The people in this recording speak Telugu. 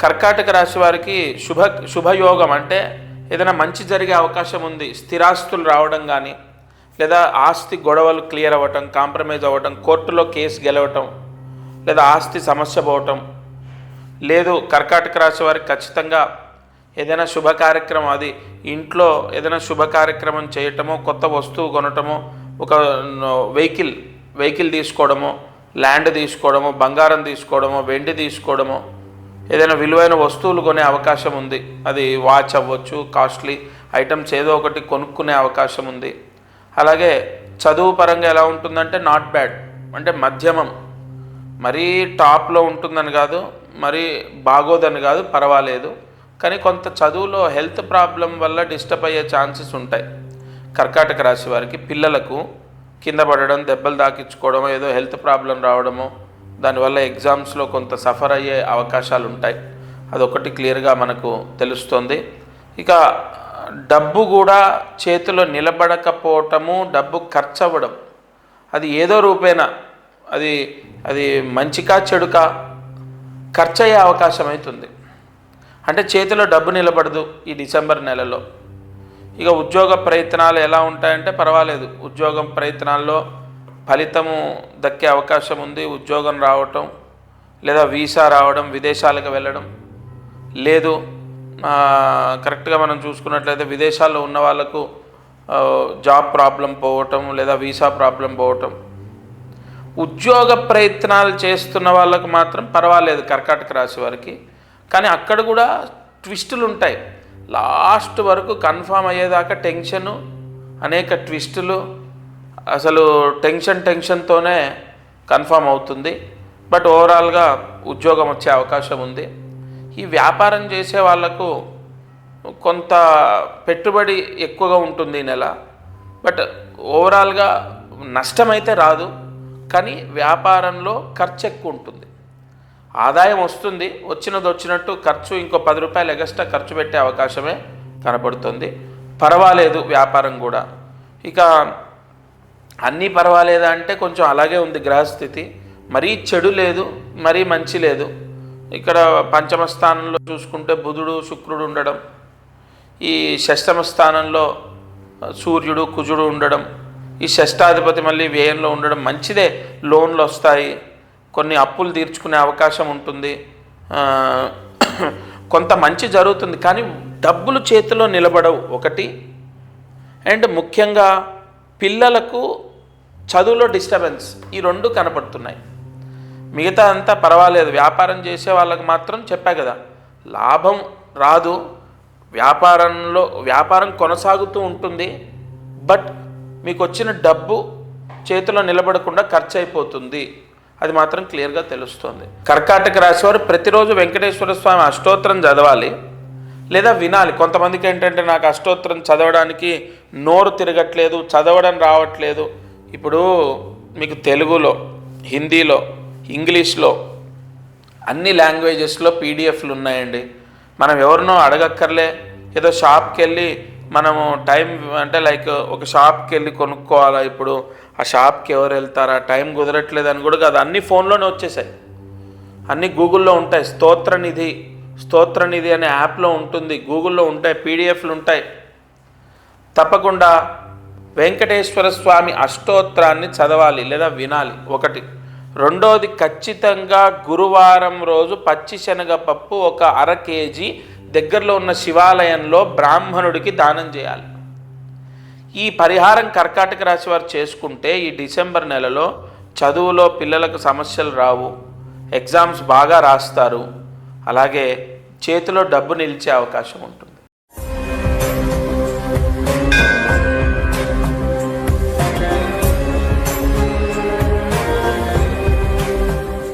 కర్కాటక రాశి వారికి శుభయోగం అంటే ఏదైనా మంచి జరిగే అవకాశం ఉంది. స్థిరాస్తులు రావడం కానీ, లేదా ఆస్తి గొడవలు క్లియర్ అవ్వటం, కాంప్రమైజ్ అవ్వటం, కోర్టులో కేసు గెలవటం, లేదా ఆస్తి సమస్య పోవటం. లేదు, కర్కాటక రాశి వారికి ఖచ్చితంగా ఏదైనా శుభ కార్యక్రమం, అది ఇంట్లో ఏదైనా శుభ కార్యక్రమం చేయటమో, కొత్త వస్తువు కొనటమో, ఒక వెహికల్ తీసుకోవడమో, ల్యాండ్ తీసుకోవడమో, బంగారం తీసుకోవడమో, వెండి తీసుకోవడమో, ఏదైనా విలువైన వస్తువులు కొనే అవకాశం ఉంది. అది వాచ్ అవ్వచ్చు, కాస్ట్లీ ఐటమ్స్ ఏదో ఒకటి కొనుక్కునే అవకాశం ఉంది. అలాగే చదువు పరంగా ఎలా ఉంటుందంటే నాట్ బ్యాడ్, అంటే మధ్యమం, మరీ టాప్లో ఉంటుందని కాదు, మరీ బాగోదని కాదు, పర్వాలేదు. కానీ కొంత చదువులో హెల్త్ ప్రాబ్లం వల్ల డిస్టర్బ్ అయ్యే ఛాన్సెస్ ఉంటాయి. కర్కాటక రాశి వారికి పిల్లలకు కింద పడడం, దెబ్బలు తాకించుకోవడమో, ఏదో హెల్త్ ప్రాబ్లం రావడమో, దానివల్ల ఎగ్జామ్స్లో కొంత సఫర్ అయ్యే అవకాశాలు ఉంటాయి. అదొకటి క్లియర్గా మనకు తెలుస్తుంది. ఇక డబ్బు కూడా చేతిలో నిలబడకపోవటము, డబ్బు ఖర్చు అవ్వడం, అది ఏదో రూపేణా అది మంచికా చెడుకా ఖర్చు అయ్యే అవకాశం అవుతుంది. అంటే చేతిలో డబ్బు నిలబడదు ఈ డిసెంబర్ నెలలో. ఇక ఉద్యోగ ప్రయత్నాలు ఎలా ఉంటాయంటే పర్వాలేదు, ఉద్యోగం ప్రయత్నాల్లో ఫలితము దక్కే అవకాశం ఉంది. ఉద్యోగం రావటం, లేదా వీసా రావడం, విదేశాలకు వెళ్ళడం. లేదు, కరెక్ట్గా మనం చూసుకున్నట్లయితే విదేశాల్లో ఉన్న వాళ్ళకు జాబ్ ప్రాబ్లం పోవటం, లేదా వీసా ప్రాబ్లం పోవటం. ఉద్యోగ ప్రయత్నాలు చేస్తున్న వాళ్ళకు మాత్రం పర్వాలేదు కర్కాటక రాశి వారికి. కానీ అక్కడ కూడా ట్విస్టులు ఉంటాయి. లాస్ట్ వరకు కన్ఫామ్ అయ్యేదాకా టెన్షను, అనేక ట్విస్టులు, అసలు టెన్షన్తోనే కన్ఫామ్ అవుతుంది. బట్ ఓవరాల్గా ఉద్యోగం వచ్చే అవకాశం ఉంది. ఈ వ్యాపారం చేసే వాళ్లకు కొంత పెట్టుబడి ఎక్కువగా ఉంటుంది ఈ నెల. బట్ ఓవరాల్గా నష్టమైతే రాదు, కానీ వ్యాపారంలో ఖర్చు ఎక్కువ ఉంటుంది. ఆదాయం వస్తుంది, వచ్చినట్టు ఖర్చు ఇంకో 10 రూపాయలు ఎగస్ట్రా ఖర్చు పెట్టే అవకాశమే కనపడుతుంది. పర్వాలేదు వ్యాపారం కూడా. ఇక అన్నీ పర్వాలేదా అంటే కొంచెం అలాగే ఉంది గ్రహస్థితి. మరీ చెడు లేదు, మరీ మంచి లేదు. ఇక్కడ పంచమ స్థానంలో చూసుకుంటే బుధుడు, శుక్రుడు ఉండడం, ఈ షష్టమ స్థానంలో సూర్యుడు, కుజుడు ఉండడం, ఈ షష్టాధిపతి మళ్ళీ వ్యయంలో ఉండడం మంచిదే. లోన్లు వస్తాయి, కొన్ని అప్పులు తీర్చుకునే అవకాశం ఉంటుంది, కొంత మంచి జరుగుతుంది. కానీ డబ్బులు చేతిలో నిలబడవు ఒకటి. అండ్ ముఖ్యంగా పిల్లలకు చదువులో డిస్టర్బెన్స్, ఈ 2 కనపడుతున్నాయి. మిగతా అంతా పర్వాలేదు. వ్యాపారం చేసే వాళ్ళకి మాత్రం చెప్పా కదా, లాభం రాదు. వ్యాపారం కొనసాగుతూ ఉంటుంది. బట్ మీకు వచ్చిన డబ్బు చేతిలో నిలబడకుండా ఖర్చు అయిపోతుంది. అది మాత్రం క్లియర్గా తెలుస్తుంది. కర్కాటక రాశి వారు ప్రతిరోజు వెంకటేశ్వర స్వామి అష్టోత్తరం చదవాలి, లేదా వినాలి. కొంతమందికి ఏంటంటే నాకు అష్టోత్తరం చదవడానికి నోరు తిరగట్లేదు, చదవడం రావట్లేదు. ఇప్పుడు మీకు తెలుగులో, హిందీలో, ఇంగ్లీష్లో అన్ని లాంగ్వేజెస్లో పీడిఎఫ్లు ఉన్నాయండి. మనం ఎవరినో అడగక్కర్లే. ఏదో షాప్కి వెళ్ళి మనము టైం అంటే లైక్ ఒక షాప్కి వెళ్ళి కొనుక్కోవాలా, ఇప్పుడు ఆ షాప్కి ఎవరు వెళ్తారా, టైం కుదరట్లేదు అని కూడా కాదు, అన్నీ ఫోన్లోనే వచ్చేసాయి, అన్నీ గూగుల్లో ఉంటాయి. స్తోత్రనిధి అనే యాప్లో ఉంటుంది, గూగుల్లో ఉంటాయి, పీడిఎఫ్లు ఉంటాయి. తప్పకుండా వెంకటేశ్వర స్వామి అష్టోత్తరాన్ని చదవాలి లేదా వినాలి ఒకటి. రెండోది, ఖచ్చితంగా గురువారం రోజు పచ్చి శనగపప్పు 1/2 కేజీ దగ్గరలో ఉన్న శివాలయంలో బ్రాహ్మణుడికి దానం చేయాలి. ఈ పరిహారం కర్కాటక రాశి వారు చేసుకుంటే ఈ డిసెంబర్ నెలలో చదువులో పిల్లలకు సమస్యలు రావు, ఎగ్జామ్స్ బాగా రాస్తారు, అలాగే చేతిలో డబ్బు నిలిచే అవకాశం ఉంటుంది.